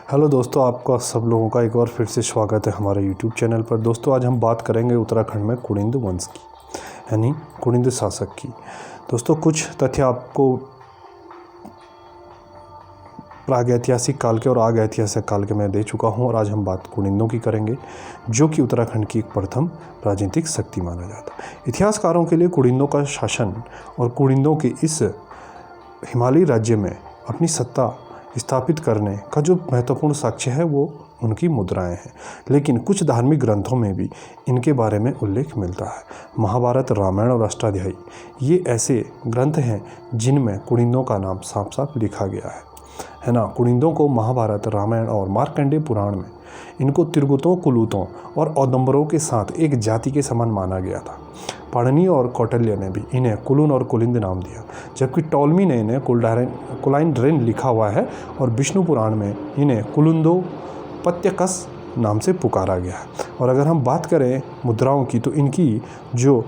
Hello दोस्तों, आपका सब लोगों का एक बार फिर से स्वागत है हमारे यूट्यूब चैनल पर। दोस्तों, आज हम बात करेंगे उत्तराखंड में कुड़िंद वंश की, यानी कुड़िंद शासक की। दोस्तों, कुछ तथ्य आपको प्रागैतिहासिक काल के और आग ऐतिहासिक काल के मैं दे चुका हूं, और आज हम बात कुड़िंदों की करेंगे, जो कि उत्तराखंड की एक प्रथम राजनीतिक शक्ति माना जाता है। इतिहासकारों के लिए कुड़िंदों का शासन और कुड़िंदों के इस हिमालयी राज्य में अपनी सत्ता स्थापित करने का जो महत्वपूर्ण साक्ष्य है वो उनकी मुद्राएं हैं। लेकिन कुछ धार्मिक ग्रंथों में भी इनके बारे में उल्लेख मिलता है। महाभारत, रामायण और अष्टाध्यायी ये ऐसे ग्रंथ हैं जिनमें कुड़िंदों का नाम साफ साफ लिखा गया है ना। कुड़िंदों को महाभारत, रामायण और मार्कंडेय पुराण में इनको तिरगुतों, कुलूतों और औदंबरों के साथ एक जाति के समान माना गया था। पाणिनि और कौटिल्य ने भी इन्हें कुलुन और कुलिंद नाम दिया, जबकि टॉलमी ने इन्हें कुलाइन ड्रेन लिखा हुआ है, और विष्णु पुराण में इन्हें कुलुंदो पत्यकस नाम से पुकारा गया है। और अगर हम बात करें मुद्राओं की, तो इनकी जो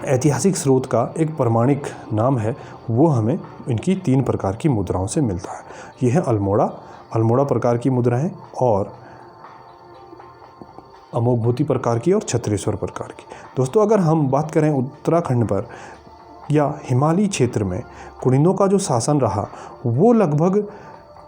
ऐतिहासिक स्रोत का एक प्रमाणिक नाम है वो हमें इनकी 3 प्रकार की मुद्राओं से मिलता है। ये है अल्मोड़ा प्रकार की मुद्रा है, और अमोघभूति प्रकार की, और छत्रेश्वर प्रकार की। दोस्तों, अगर हम बात करें उत्तराखंड पर या हिमालयी क्षेत्र में कुड़िंदों का जो शासन रहा, वो लगभग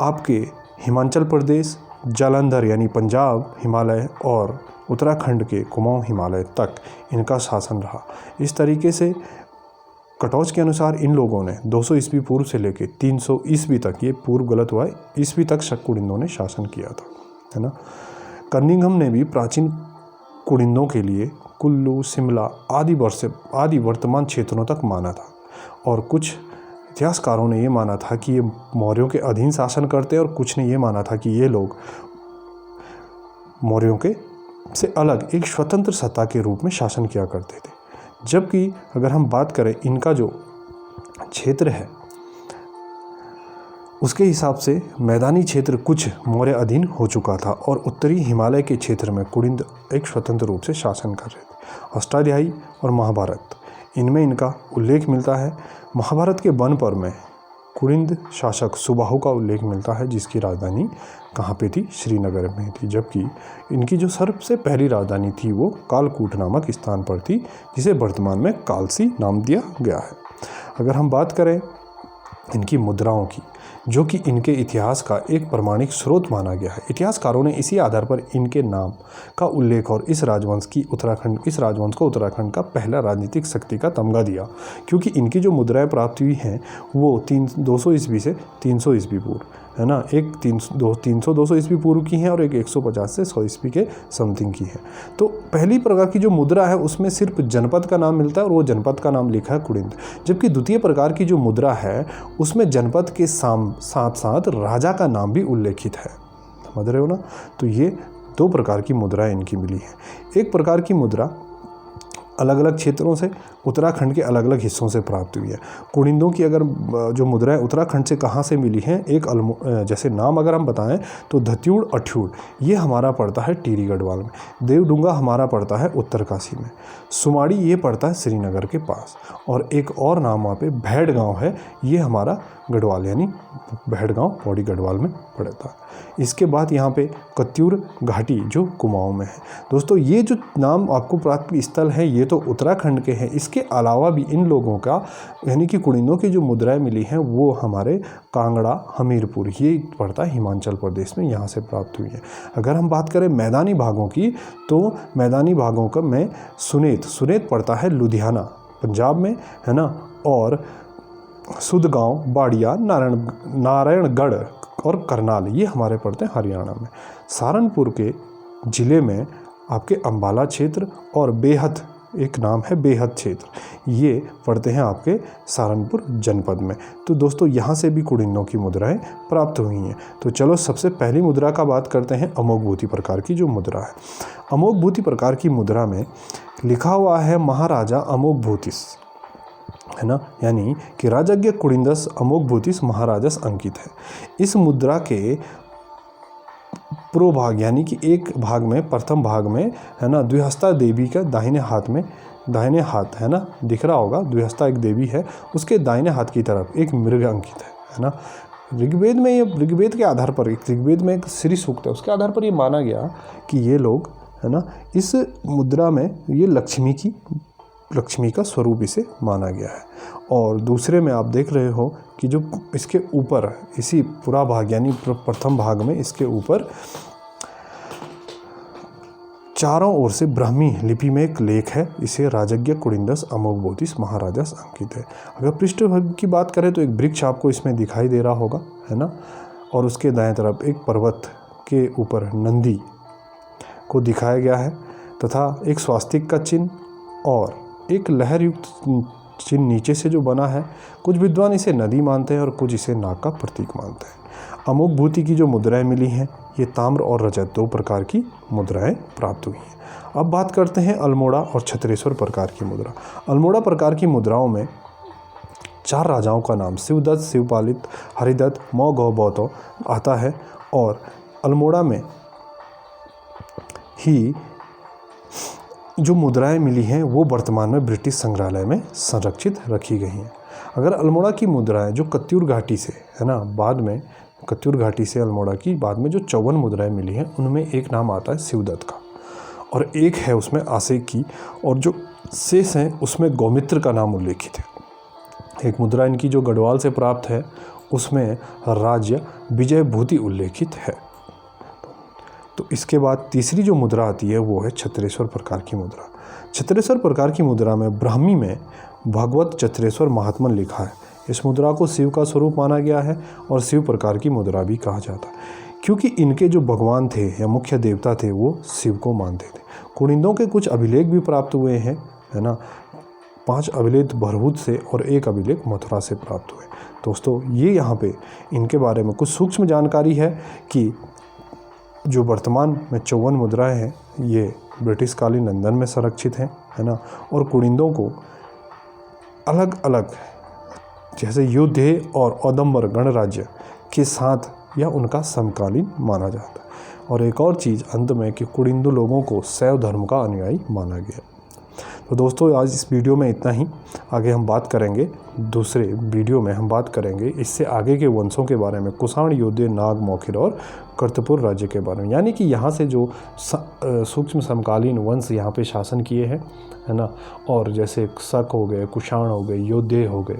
आपके हिमाचल प्रदेश, जालंधर यानी पंजाब हिमालय और उत्तराखंड के कुमाऊं हिमालय तक इनका शासन रहा। इस तरीके से कटौच के अनुसार इन लोगों ने 200 ईस्वी पूर्व से लेकर 300 ईस्वी तक, ये पूर्व गलत हुआ है, ईस्वी तक कुड़िंदों ने शासन किया था, है ना। कनिंघम ने भी प्राचीन कुड़िंदों के लिए कुल्लू, शिमला आदि वर्तमान क्षेत्रों तक माना था। और कुछ इतिहासकारों ने ये माना था कि ये मौर्यों के अधीन शासन करते, और कुछ ने ये माना था कि ये लोग मौर्यों के से अलग एक स्वतंत्र सत्ता के रूप में शासन किया करते थे। जबकि अगर हम बात करें इनका जो क्षेत्र है उसके हिसाब से मैदानी क्षेत्र कुछ मौर्य अधीन हो चुका था, और उत्तरी हिमालय के क्षेत्र में कुड़िंद एक स्वतंत्र रूप से शासन कर रहे थे। अष्टाध्यायी और महाभारत, इनमें इनका उल्लेख मिलता है। महाभारत के वन पर्व में कुड़िंद शासक सुबाहु का उल्लेख मिलता है, जिसकी राजधानी कहाँ पे थी? श्रीनगर में थी। जबकि इनकी जो सबसे पहली राजधानी थी वो कालकूट नामक स्थान पर थी, जिसे वर्तमान में कालसी नाम दिया गया है। अगर हम बात करें इनकी मुद्राओं की, जो कि इनके इतिहास का एक प्रमाणिक स्रोत माना गया है, इतिहासकारों ने इसी आधार पर इनके नाम का उल्लेख और इस राजवंश को उत्तराखंड का पहला राजनीतिक शक्ति का तमगा दिया, क्योंकि इनकी जो मुद्राएं प्राप्त हुई हैं वो 200 ईस्वी से 300 ईस्वी पूर्व, है ना। एक 300-200 ईस्वी पूर्व की है, और एक 150 से 100 ईस्वी के समथिंग की है। तो पहली प्रकार की जो मुद्रा है उसमें सिर्फ जनपद का नाम मिलता है, और वो जनपद का नाम लिखा है कुड़िंद। जबकि द्वितीय प्रकार की जो मुद्रा है उसमें जनपद के साथ साथ राजा का नाम भी उल्लेखित है। समझ रहे हो ना। तो ये 2 प्रकार की मुद्राएं इनकी मिली है। एक प्रकार की मुद्रा अलग अलग क्षेत्रों से, उत्तराखंड के अलग अलग हिस्सों से प्राप्त हुई है। कुड़िंदों की अगर जो मुद्राएं उत्तराखंड से कहाँ से मिली हैं, जैसे नाम अगर हम बताएं तो धत्यूड़, अठ्यूड़ ये हमारा पड़ता है टिहरी गढ़वाल में। देवडूंगा हमारा पड़ता है उत्तरकाशी में। सुमाड़ी ये पड़ता है श्रीनगर के पास। और एक और नाम वहाँ पे भैड़ गाँव है, ये हमारा गढ़वाल यानी भैड़ गाँव पौड़ी गढ़वाल में पड़ता है। इसके बाद यहाँ पे कत्यूर घाटी जो कुमाऊं में है। दोस्तों, ये जो नाम आपको प्राप्त स्थल है ये तो उत्तराखंड के हैं। इसके अलावा भी इन लोगों का यानी कि कुड़िंदों की जो मुद्राएं मिली हैं वो हमारे कांगड़ा, हमीरपुर ये पड़ता है हिमाचल प्रदेश में, यहाँ से प्राप्त हुई है। अगर हम बात करें मैदानी भागों की, तो मैदानी भागों का में सुनेत पड़ता है लुधियाना पंजाब में, है ना। और सुदगांव, बाड़िया, नारायणगढ़ और करनाल ये हमारे पड़ते हैं हरियाणा में। सहारनपुर के ज़िले में आपके अंबाला क्षेत्र और बेहद, एक नाम है बेहद क्षेत्र, ये पड़ते हैं आपके सहारनपुर जनपद में। तो दोस्तों, यहाँ से भी कुड़िंदों की मुद्राएं प्राप्त हुई हैं। तो चलो सबसे पहली मुद्रा का बात करते हैं, अमोघभूति प्रकार की जो मुद्रा है। अमोघभूति प्रकार की मुद्रा में लिखा हुआ है महाराजा अमोघभूतिस, है ना, यानी कि राजज्ञ कुड़िंदस अमोघभूतिस महाराजस अंकित है। इस मुद्रा के प्रोभाग यानी कि एक भाग में, प्रथम भाग में, है ना, द्विहस्ता देवी का दाहिने हाथ, है ना, दिख रहा होगा, द्विहस्ता एक देवी है, उसके दाहिने हाथ की तरफ एक मृग अंकित है ना। ऋग्वेद में ये ऋग्वेद के आधार पर ऋग्वेद में एक श्री सूक्त है, उसके आधार पर ये माना गया कि ये लोग है ना इस मुद्रा में ये लक्ष्मी का स्वरूप इसे माना गया है। और दूसरे में आप देख रहे हो कि जो इसके ऊपर इसी पूरा भाग यानी प्रथम भाग में इसके ऊपर चारों ओर से ब्राह्मी लिपि में एक लेख है, इसे राजज्ञ कुडिंदस अमोघबोधिस महाराजास अंकित है। अगर पृष्ठभूमि की बात करें तो एक वृक्ष आपको इसमें दिखाई दे रहा होगा, है ना, और उसके दाएं तरफ एक पर्वत के ऊपर नंदी को दिखाया गया है तथा एक स्वास्तिक का चिन्ह और एक लहर युक्त चिन्ह नीचे से जो बना है। कुछ विद्वान इसे नदी मानते हैं और कुछ इसे नाग का प्रतीक मानते हैं। अमोघभूति की जो मुद्राएं मिली हैं ये ताम्र और रजत 2 प्रकार की मुद्राएं प्राप्त हुई हैं। अब बात करते हैं अल्मोड़ा और छत्रेश्वर प्रकार की मुद्रा। अल्मोड़ा प्रकार की मुद्राओं में 4 राजाओं का नाम शिवदत्त, शिवपालित, हरिदत्त, मौघबौतो आता है और अल्मोड़ा में ही जो मुद्राएं मिली हैं वो वर्तमान में ब्रिटिश संग्रहालय में संरक्षित रखी गई हैं। अगर अल्मोड़ा की मुद्राएं जो कत्यूर घाटी से है ना बाद में कत्यूर घाटी से अल्मोड़ा की बाद में जो 54 मुद्राएं मिली हैं उनमें एक नाम आता है शिवदत्त का और एक है उसमें आसेक की और जो शेष हैं उसमें गौमित्र का नाम उल्लेखित है। एक मुद्रा इनकी जो गढ़वाल से प्राप्त है उसमें राज्य विजयभूति उल्लेखित है। तो इसके बाद तीसरी जो मुद्रा आती है वो है छत्रेश्वर प्रकार की मुद्रा। छत्रेश्वर प्रकार की मुद्रा में ब्राह्मी में भगवत छत्रेश्वर महात्मन लिखा है। इस मुद्रा को शिव का स्वरूप माना गया है और शिव प्रकार की मुद्रा भी कहा जाता है क्योंकि इनके जो भगवान थे या मुख्य देवता थे वो शिव को मानते थे। कुडिंदों के कुछ अभिलेख भी प्राप्त हुए हैं, है ना, 5 अभिलेख भरहुत से और 1 अभिलेख मथुरा से प्राप्त हुए। दोस्तों ये यहाँ पे इनके बारे में कुछ सूक्ष्म जानकारी है कि जो वर्तमान में 54 मुद्राएं हैं ये ब्रिटिश कालीन लंदन में संरक्षित हैं, है ना, और कुडिंदों को अलग अलग जैसे योद्धे और औदंबर गणराज्य के साथ या उनका समकालीन माना जाता है। और एक और चीज़ अंत में कि कुडिंदू लोगों को शैव धर्म का अनुयायी माना गया। तो दोस्तों आज इस वीडियो में इतना ही। आगे हम बात करेंगे, दूसरे वीडियो में हम बात करेंगे इससे आगे के वंशों के बारे में, कुषाण, योद्धे, नाग, मौखिर और कर्तपुर राज्य के बारे में, यानी कि यहाँ से जो सूक्ष्म समकालीन वंश यहाँ पे शासन किए हैं, है ना, और जैसे शक हो गए, कुषाण हो गए, योद्धे हो गए,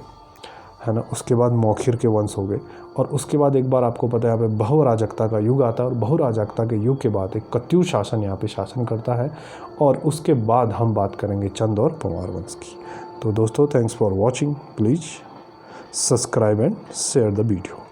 है ना, उसके बाद मौखिर के वंश हो गए और उसके बाद एक बार आपको पता है यहाँ पे बहुराजकता का युग आता है और बहुराजकता के युग के बाद एक कत्यूर शासन यहाँ पे शासन करता है और उसके बाद हम बात करेंगे चंद और पंवार वंश की। तो दोस्तों thanks for watching, please subscribe and share the video.